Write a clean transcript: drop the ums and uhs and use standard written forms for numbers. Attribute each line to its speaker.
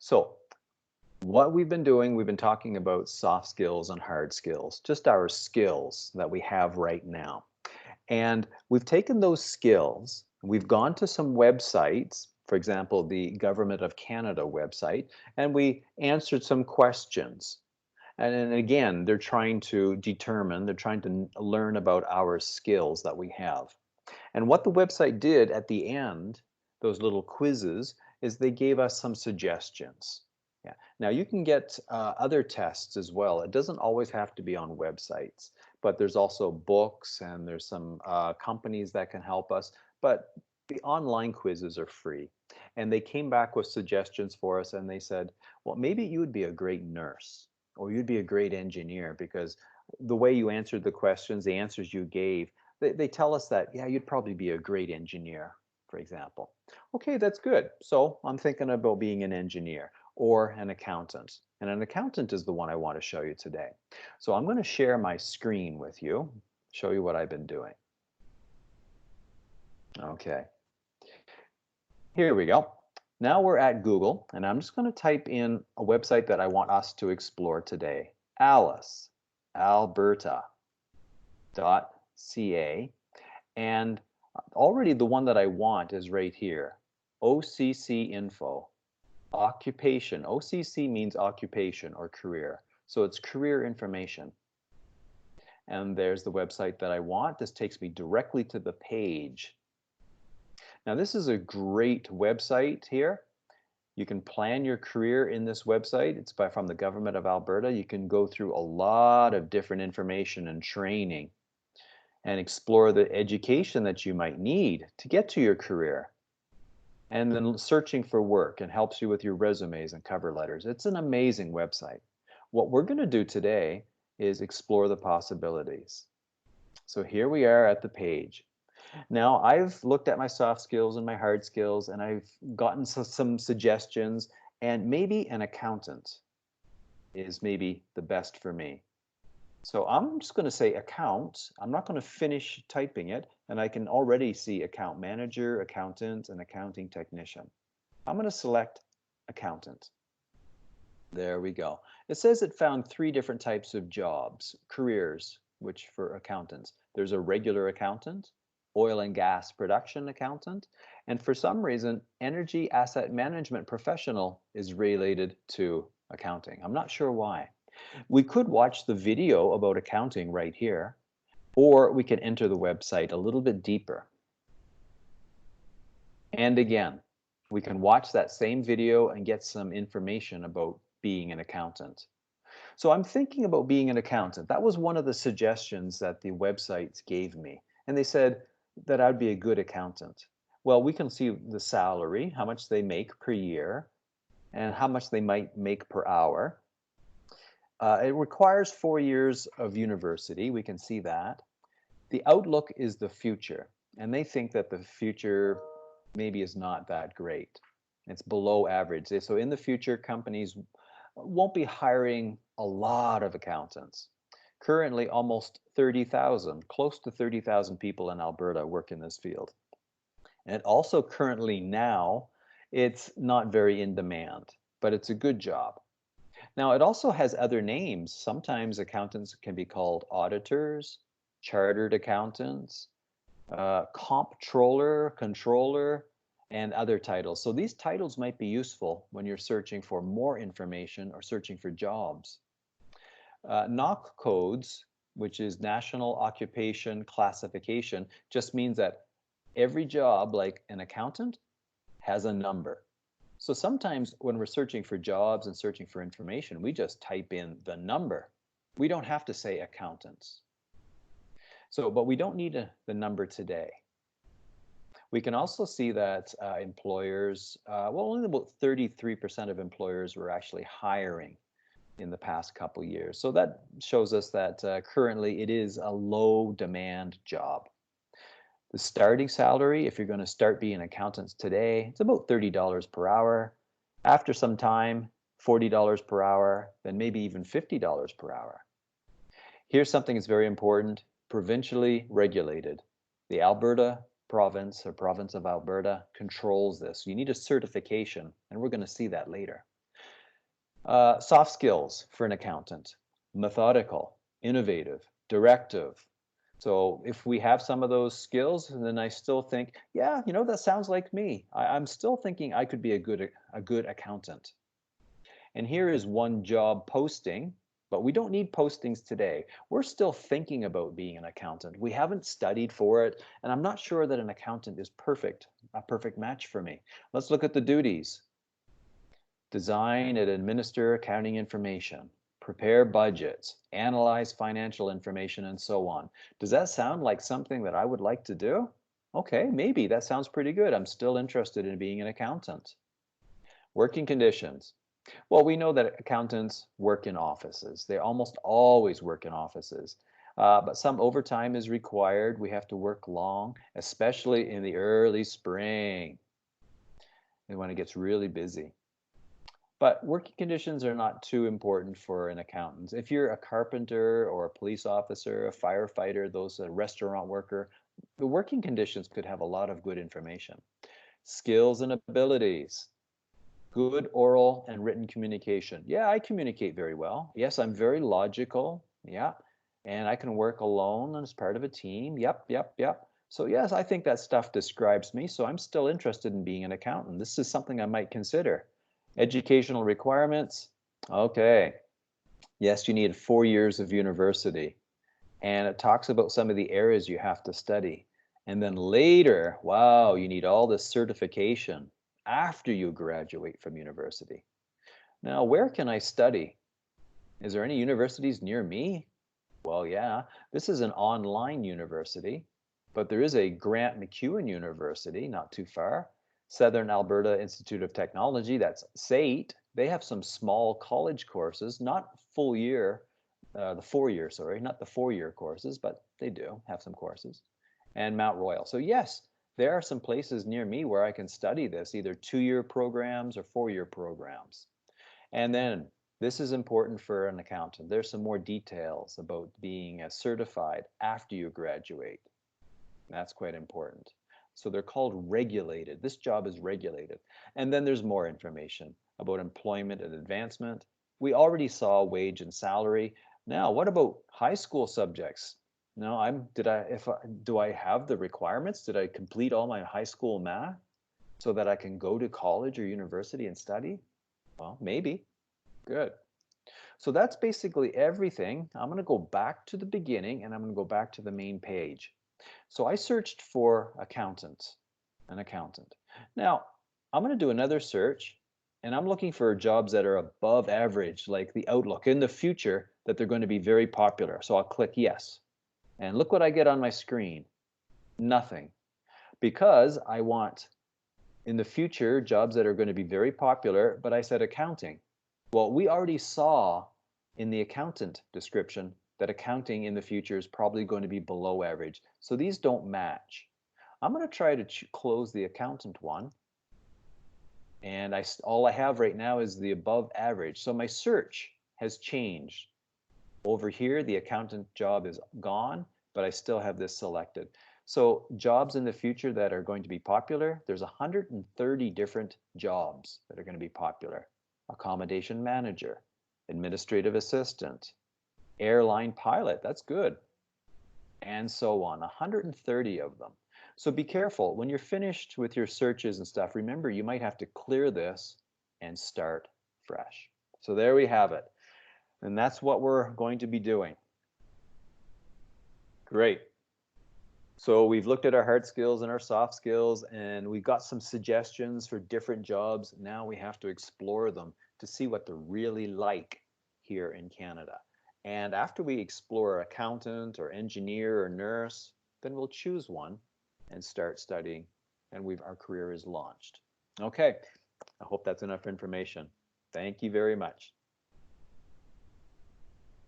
Speaker 1: So, what we've been doing, we've been talking about soft skills and hard skills, just our skills that we have right now. And we've taken those skills, we've gone to some websites, for example, the Government of Canada website, and we answered some questions. And then again, they're trying to learn about our skills that we have. And what the website did at the end, those little quizzes, is they gave us some suggestions. Yeah. Now you can get other tests as well. It doesn't always have to be on websites, but there's also books and there's some companies that can help us. But the online quizzes are free. And they came back with suggestions for us and they said, well, maybe you would be a great nurse or you'd be a great engineer because the way you answered the questions, the answers you gave, they tell us that, yeah, you'd probably be a great engineer, for example. Okay, that's good. So I'm thinking about being an engineer or an accountant. And an accountant is the one I want to show you today. So I'm going to share my screen with you, show you what I've been doing. Okay, here we go. Now we're at Google, and I'm just going to type in a website that I want us to explore today. ALIS, Alberta.ca. And already the one that I want is right here. OCC info, occupation. OCC means occupation or career. So it's career information. And there's the website that I want. This takes me directly to the page. Now this is a great website here. You can plan your career in this website. It's from the Government of Alberta. You can go through a lot of different information and training and explore the education that you might need to get to your career. And then searching for work and helps you with your resumes and cover letters. It's an amazing website. What we're going to do today is explore the possibilities. So here we are at the page. Now I've looked at my soft skills and my hard skills and I've gotten some suggestions, and maybe an accountant is maybe the best for me. So I'm just going to say account. I'm not going to finish typing it, and I can already see account manager, accountant, and accounting technician. I'm going to select accountant. There we go. It says it found 3 different types of jobs, careers, which for accountants. There's a regular accountant, oil and gas production accountant, and for some reason, energy asset management professional is related to accounting. I'm not sure why. We could watch the video about accounting right here, or we could enter the website a little bit deeper. And again, we can watch that same video and get some information about being an accountant. So I'm thinking about being an accountant. That was one of the suggestions that the websites gave me. And they said that I'd be a good accountant. Well, we can see the salary, how much they make per year, and how much they might make per hour. It requires 4 years of university. We can see that. The outlook is the future, and they think that the future maybe is not that great. It's below average. So in the future, companies won't be hiring a lot of accountants. Currently, almost 30,000, close to 30,000 people in Alberta work in this field. And also currently now, it's not very in demand, but it's a good job. Now, it also has other names. Sometimes accountants can be called auditors, chartered accountants, comptroller, controller, and other titles. So these titles might be useful when you're searching for more information or searching for jobs. NOC codes, which is National Occupation Classification, just means that every job, like an accountant, has a number. So sometimes when we're searching for jobs and searching for information, we just type in the number. We don't have to say accountants. But we don't need the number today. We can also see that employers, only about 33% of employers were actually hiring in the past couple years. So that shows us that currently it is a low demand job. The starting salary, if you're going to start being accountants today, it's about $30 per hour. After some time, $40 per hour, then maybe even $50 per hour. Here's something that's very important, provincially regulated. The Alberta province or province of Alberta controls this. You need a certification, and we're going to see that later. Soft skills for an accountant: methodical, innovative, directive. So if we have some of those skills, then I still think, yeah, that sounds like me. I'm still thinking I could be a good accountant. And here is one job posting, but we don't need postings today. We're still thinking about being an accountant. We haven't studied for it, and I'm not sure that an accountant is a perfect match for me. Let's look at the duties. Design and administer accounting information, prepare budgets, analyze financial information, and so on. Does that sound like something that I would like to do? Okay, maybe that sounds pretty good. I'm still interested in being an accountant. Working conditions. Well, we know that accountants work in offices. They almost always work in offices. But some overtime is required. We have to work long, especially in the early spring and when it gets really busy. But working conditions are not too important for an accountant. If you're a carpenter or a police officer, a firefighter, those a restaurant worker, the working conditions could have a lot of good information. Skills and abilities. Good oral and written communication. Yeah, I communicate very well. Yes, I'm very logical. Yeah. And I can work alone and as part of a team. Yep, yep, yep. So yes, I think that stuff describes me. So I'm still interested in being an accountant. This is something I might consider. Educational requirements. Okay. Yes, you need 4 years of university. And it talks about some of the areas you have to study. And then later, wow, you need all this certification after you graduate from university. Now, where can I study? Is there any universities near me? Well, yeah, this is an online university, but there is a Grant MacEwan University not too far. Southern Alberta Institute of Technology, that's SAIT. They have some small college courses, not full year, the 4 year, sorry, not the 4 year courses, but they do have some courses. And Mount Royal. So, yes, there are some places near me where I can study this, either 2 year programs or 4 year programs. And then this is important for an accountant. There's some more details about being certified after you graduate. That's quite important. So they're called regulated. This job is regulated. And then there's more information about employment and advancement. We already saw wage and salary. Now, what about high school subjects? No, do I have the requirements? Did I complete all my high school math so that I can go to college or university and study? Well, maybe. Good. So that's basically everything. I'm going to go back to the beginning and I'm going to go back to the main page. So I searched for an accountant. Now, I'm going to do another search and I'm looking for jobs that are above average, like the outlook in the future that they're going to be very popular. So I'll click yes. And look what I get on my screen. Nothing. Because I want in the future jobs that are going to be very popular, but I said accounting. Well, we already saw in the accountant description that accounting in the future is probably going to be below average. So these don't match. I'm going to try to close the accountant one. And all I have right now is the above average. So my search has changed. Over here, the accountant job is gone, but I still have this selected. So jobs in the future that are going to be popular, there's 130 different jobs that are going to be popular. Accommodation manager, administrative assistant, airline pilot, that's good, and so on, 130 of them. So be careful. When you're finished with your searches and stuff, remember you might have to clear this and start fresh. So there we have it. And that's what we're going to be doing. Great. So we've looked at our hard skills and our soft skills, and we've got some suggestions for different jobs. Now we have to explore them to see what they're really like here in Canada. And after we explore accountant or engineer or nurse, then we'll choose one and start studying, and our career is launched. Okay, I hope that's enough information. Thank you very much.